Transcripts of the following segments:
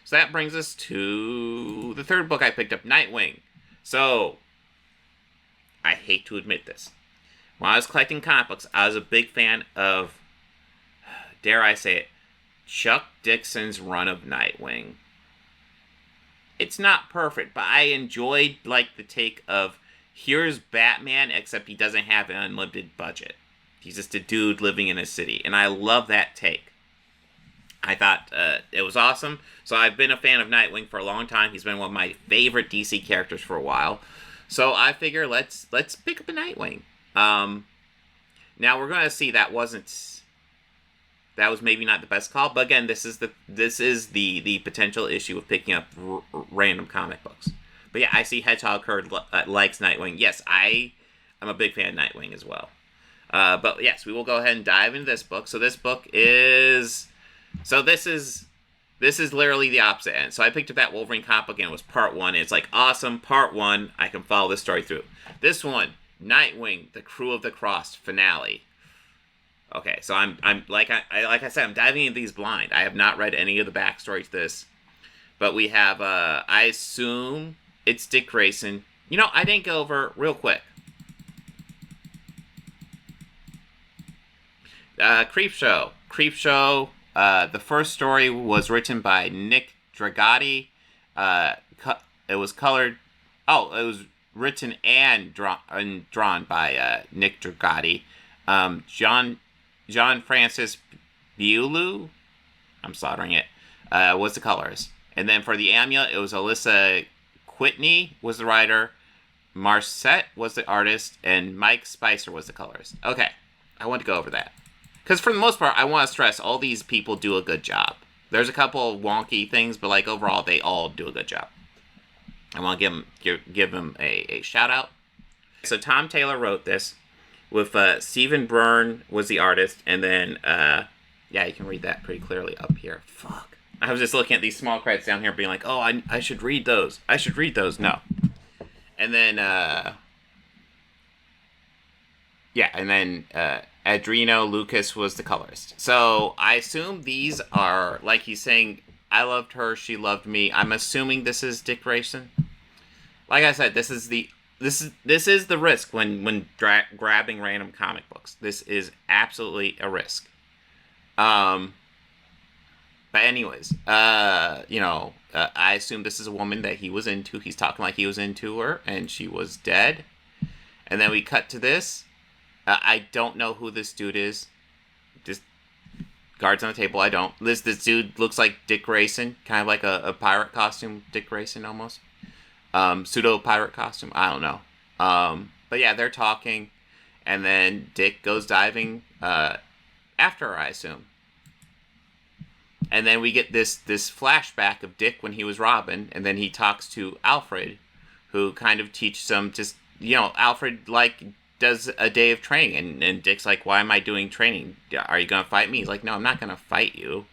So that brings us to the third book I picked up, Nightwing. So, I hate to admit this. When I was collecting comic books, I was a big fan of, dare I say it, Chuck Dixon's run of Nightwing. It's not perfect, but I enjoyed, like, the take of, here's Batman, except he doesn't have an unlimited budget. He's just a dude living in a city, and I love that take. I thought it was awesome. So I've been a fan of Nightwing for a long time. He's been one of my favorite DC characters for a while. So I figure let's pick up a Nightwing. Now we're gonna see that was maybe not the best call, but again, this is the potential issue of picking up random comic books. But yeah, I see Hedgehog Herd likes Nightwing. Yes, I'm a big fan of Nightwing as well. But yes, we will go ahead and dive into this book. So this book is, this is literally the opposite end. So I picked up that Wolverine comic book and it was part 1. It's like awesome, part 1. I can follow this story through. This one, Nightwing, the Crew of the Cross finale. Okay, so I'm like I said, I'm diving into these blind. I have not read any of the backstory to this, but we have I assume it's Dick Grayson. You know, I didn't go over real quick. Creepshow. The first story was written by Nick Dragoti. It was colored. Oh, it was written and drawn by Nick Dragoti. John Francis Biulu, I'm slaughtering it, was the colorist. And then for the Amulet, it was Alyssa Whitney was the writer, Marcette was the artist, and Mike Spicer was the colorist. Okay, I want to go over that. Because for the most part, I want to stress all these people do a good job. There's a couple of wonky things, but like overall, they all do a good job. I want to give them a shout out. So Tom Taylor wrote this, with Stephen Byrne was the artist, and then yeah, you can read that pretty clearly up here. Fuck. I was just looking at these small credits down here, being like, oh, I should read those. I should read those. No. And then yeah, and then Adreno Lucas was the colorist. So I assume these are, like he's saying, I loved her, she loved me. I'm assuming this is Dick Grayson. Like I said, this is the risk when grabbing random comic books. This is absolutely a risk. But anyways, I assume this is a woman that he was into. He's talking like he was into her, and she was dead. And then we cut to this. I don't know who this dude is. Just cards on the table. I don't. This dude looks like Dick Grayson, kind of like a pirate costume, Dick Grayson almost. Pseudo pirate costume. I don't know. But yeah, they're talking, and then Dick goes diving after her, I assume. And then we get this flashback of Dick when he was Robin, and then he talks to Alfred, who kind of teaches him just, Alfred like does a day of training, and Dick's like, why am I doing training? Are you gonna fight me? He's like, no, I'm not gonna fight you.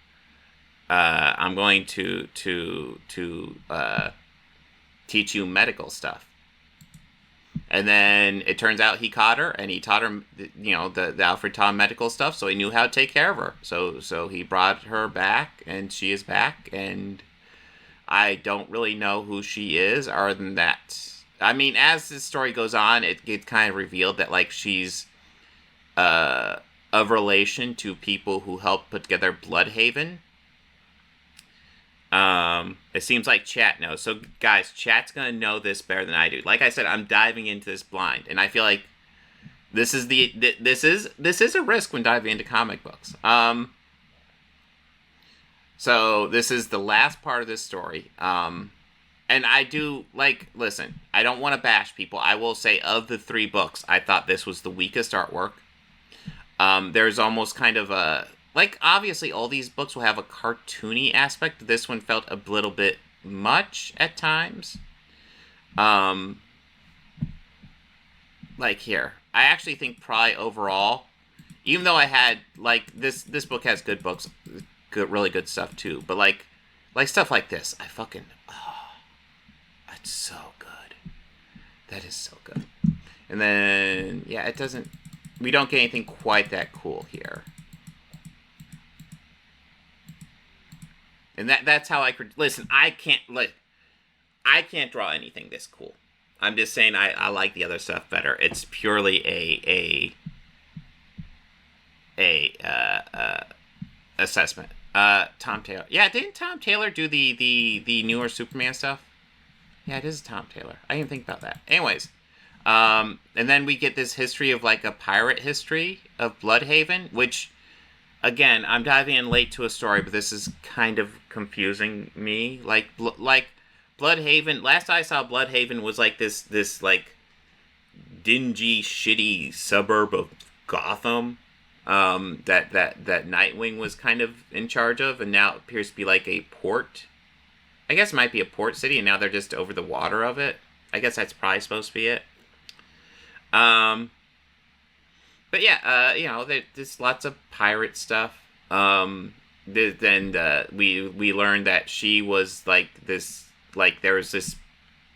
I'm going to teach you medical stuff. And then it turns out he caught her, and he taught her, the Alfred taught him medical stuff, so he knew how to take care of her. So he brought her back, and she is back, and I don't really know who she is, other than that. I mean, as this story goes on, it gets kind of revealed that, like, she's of relation to people who helped put together Bloodhaven. It seems like chat knows. So, guys, chat's gonna know this better than I do. Like I said, I'm diving into this blind, and I feel like this is a risk when diving into comic books. So this is the last part of this story. And I do, listen, I don't want to bash people. I will say, of the 3 books, I thought this was the weakest artwork. There's almost kind of a, obviously all these books will have a cartoony aspect. This one felt a little bit much at times. Here. I actually think probably overall, even though I had, this book has good books, really good stuff too, but stuff like this, I fucking, that's so good. That is so good. And then, yeah, we don't get anything quite that cool here. And that's how I could listen. I can't draw anything this cool. I'm just saying I like the other stuff better. It's purely a assessment. Tom Taylor. Yeah, didn't Tom Taylor do the newer Superman stuff? Yeah, it is Tom Taylor. I didn't think about that. Anyways, and then we get this history of like a pirate history of Bloodhaven, which, again, I'm diving in late to a story, but this is kind of confusing me. Like Bloodhaven. Last I saw, Bloodhaven was like this like dingy, shitty suburb of Gotham. That Nightwing was kind of in charge of, and now it appears to be like a port. I guess it might be a port city, and now they're just over the water of it. I guess that's probably supposed to be it. But yeah, there's lots of pirate stuff. Then we learned that she was like this, like there was this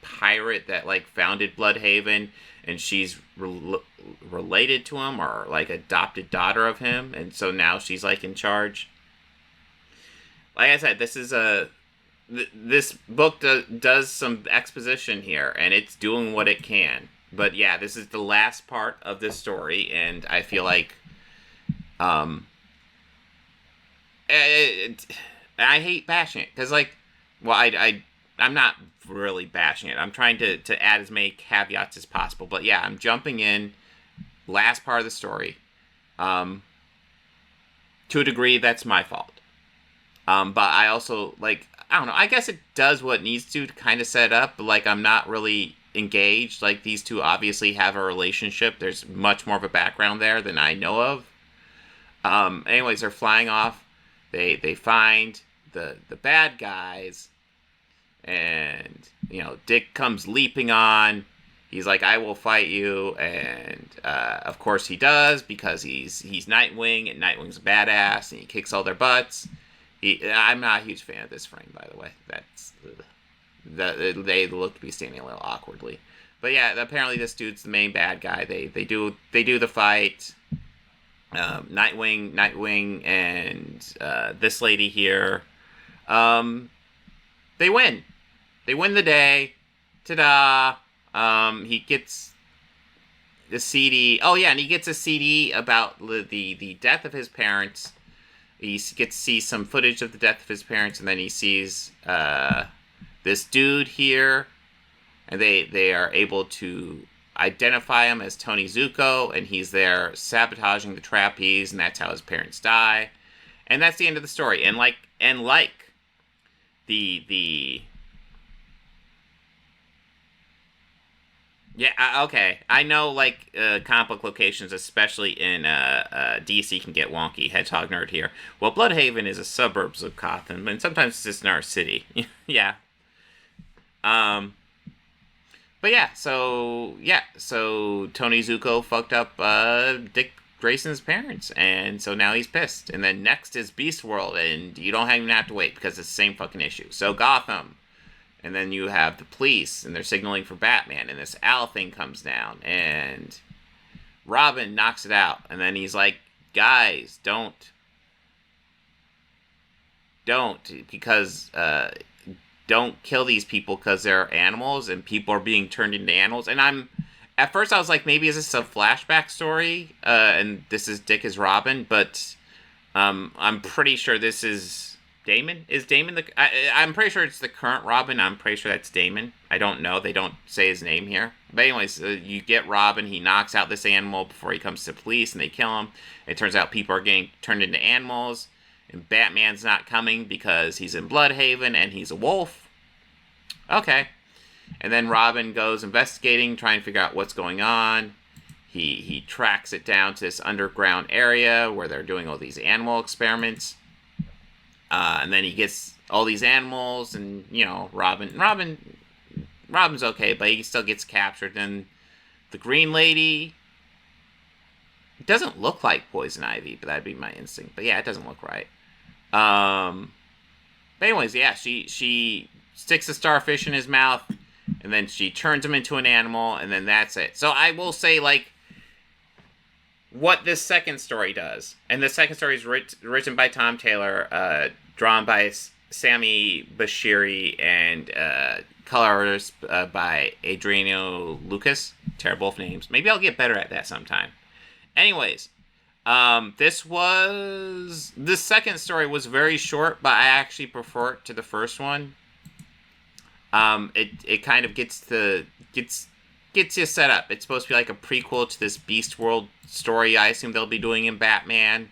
pirate that like founded Bloodhaven, and she's related to him or like adopted daughter of him, and so now she's like in charge. Like I said, this book does some exposition here, and it's doing what it can. But yeah, this is the last part of this story, and I feel like I hate bashing it because I'm not really bashing it. I'm trying to add as many caveats as possible. But yeah, I'm jumping in. Last part of the story. To a degree, that's my fault. But I also, like, I don't know. I guess it does what it needs to kind of set up. But, like, I'm not really engaged. Like, these two obviously have a relationship. There's much more of a background there than I know of. Anyways, they're flying off. They find the bad guys. And, Dick comes leaping on. He's like, I will fight you. And, of course he does, because he's Nightwing, and Nightwing's a badass, and he kicks all their butts. I'm not a huge fan of this frame, by the way. They look to be standing a little awkwardly. But yeah, apparently this dude's the main bad guy. They do the fight. Nightwing and this lady here. They win. They win the day. Ta-da! He gets the CD. Oh yeah, and he gets a CD about the death of his parents. He gets to see some footage of the death of his parents, and then he sees this dude here, and they are able to identify him as Tony Zuko, and he's there sabotaging the trapeze, and that's how his parents die. And that's the end of the story. And like the yeah, okay. I know, like, comic book locations, especially in DC, can get wonky. Hedgehog Nerd here. Well, Bloodhaven is a suburbs of Gotham, and sometimes it's just in our city. Yeah. But yeah, so Tony Zuko fucked up Dick Grayson's parents, and so now he's pissed. And then next is Beast World, and you don't even have to wait, because it's the same fucking issue. So Gotham. And then you have the police, and they're signaling for Batman, and this owl thing comes down, and Robin knocks it out, and then he's like, guys, don't, because, don't kill these people because they're animals, and people are being turned into animals. And at first I was like, maybe is this a flashback story, and this is Dick as Robin, but I'm pretty sure this is Damon? Is Damon I'm pretty sure it's the current Robin. I'm pretty sure that's Damon. I don't know. They don't say his name here. But anyways, you get Robin. He knocks out this animal before he comes to the police, and they kill him. It turns out people are getting turned into animals, and Batman's not coming because he's in Bloodhaven, and he's a wolf. Okay. And then Robin goes investigating, trying to figure out what's going on. He tracks it down to this underground area where they're doing all these animal experiments. And then he gets all these animals, and, Robin's okay, but he still gets captured. And the Green Lady, it doesn't look like Poison Ivy, but that'd be my instinct. But yeah, it doesn't look right. But anyways, yeah, she sticks a starfish in his mouth, and then she turns him into an animal, and then that's it. So I will say, like, what this second story does, and the second story is written by Tom Taylor, drawn by Sami Bashiri and color artist by Adriano Lucas. Terrible names. Maybe I'll get better at that sometime. Anyways, the second story was very short, but I actually prefer it to the first one. It kind of gets you set up. It's supposed to be like a prequel to this Beast World story I assume they'll be doing in Batman.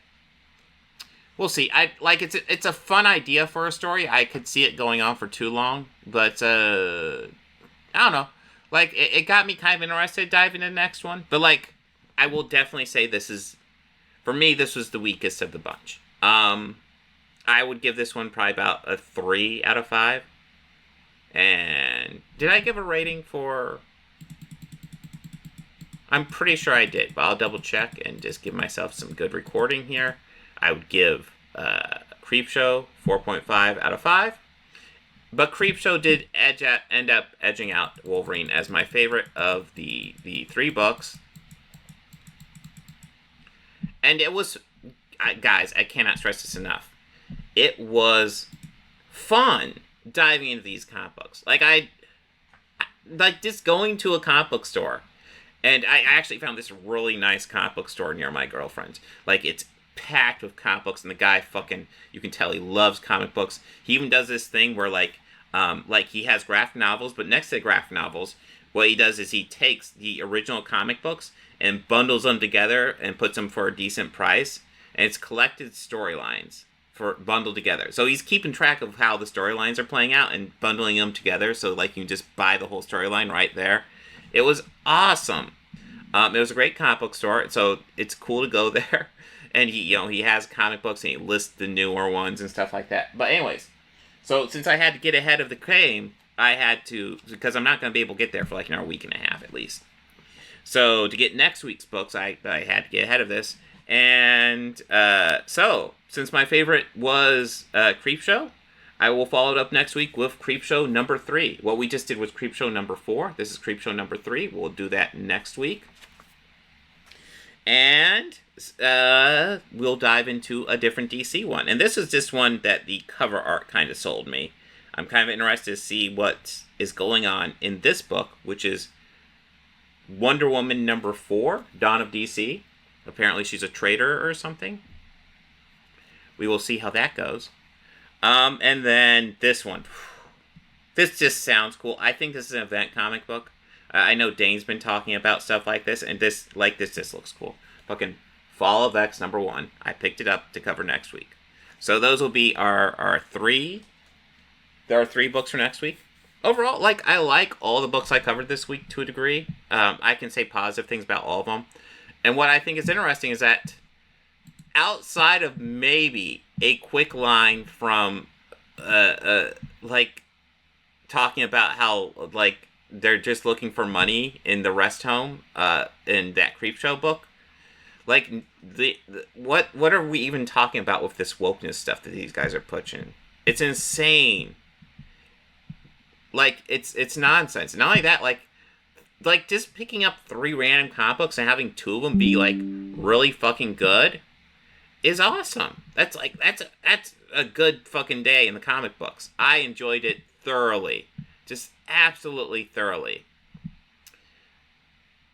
We'll see. It's a fun idea for a story. I could see it going on for too long, but I don't know. Like, it got me kind of interested to dive into the next one. But, like, I will definitely say for me, this was the weakest of the bunch. I would give this one probably about a 3 out of 5. And did I give a rating for... I'm pretty sure I did, but I'll double check and just give myself some good recording here. I would give Creepshow 4.5 out of 5. But Creepshow did end up edging out Wolverine as my favorite of the 3 books. And it was... guys, I cannot stress this enough. It was fun diving into these comic books. Like just going to a comic book store. And I actually found this really nice comic book store near my girlfriend's. Like, it's packed with comic books, and the guy you can tell he loves comic books. He even does this thing where, like he has graphic novels, but next to the graphic novels, what he does is he takes the original comic books and bundles them together and puts them for a decent price. And it's collected storylines for bundled together. So he's keeping track of how the storylines are playing out and bundling them together. So, like, you can just buy the whole storyline right there. It was awesome. It was a great comic book store, so it's cool to go there. And he has comic books and he lists the newer ones and stuff like that. But anyways, so since I had to get ahead of the game, I had to, because I'm not going to be able to get there for like a week and a half at least. So to get next week's books, I had to get ahead of this. And so since my favorite was Creepshow, I will follow it up next week with Creepshow number 3. What we just did was Creepshow number 4. This is Creepshow number 3. We'll do that next week. And we'll dive into a different DC one. And this is just one that the cover art kind of sold me. I'm kind of interested to see what is going on in this book, which is Wonder Woman number 4, Dawn of DC. Apparently she's a traitor or something. We will see how that goes. And then this one. This just sounds cool. I think this is an event comic book. I know Dane's been talking about stuff like this, and this just looks cool. Fucking Fall of X number 1. I picked it up to cover next week. So those will be our 3. There are 3 books for next week. Overall, I like all the books I covered this week to a degree. I can say positive things about all of them. And what I think is interesting is that outside of maybe a quick line from, talking about how, they're just looking for money in the rest home, in that Creepshow book, what are we even talking about with this wokeness stuff that these guys are pushing? It's insane. It's nonsense. And not only that, just picking up 3 random comic books and having 2 of them be, really fucking good is awesome. That's a good fucking day in the comic books. I enjoyed it thoroughly. Just absolutely thoroughly.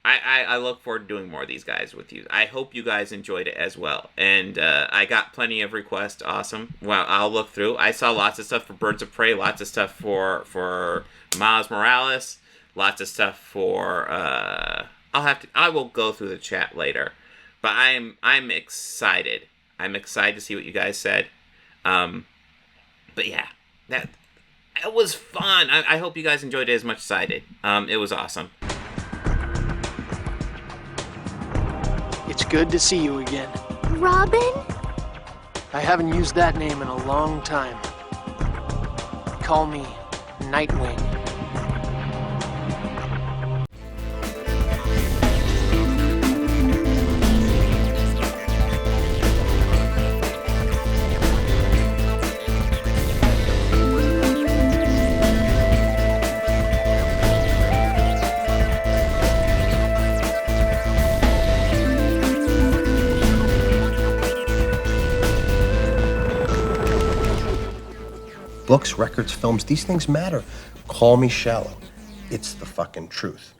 I look forward to doing more of these guys with you. I hope you guys enjoyed it as well. And I got plenty of requests. Awesome. Well, I'll look through. I saw lots of stuff for Birds of Prey. Lots of stuff for Miles Morales. Lots of stuff for... I will go through the chat later. But I'm excited. I'm excited to see what you guys said. But yeah, it was fun. I hope you guys enjoyed it as much as I did. It was awesome. It's good to see you again. Robin? I haven't used that name in a long time. Call me Nightwing. Books, records, films, these things matter. Call me shallow. It's the fucking truth.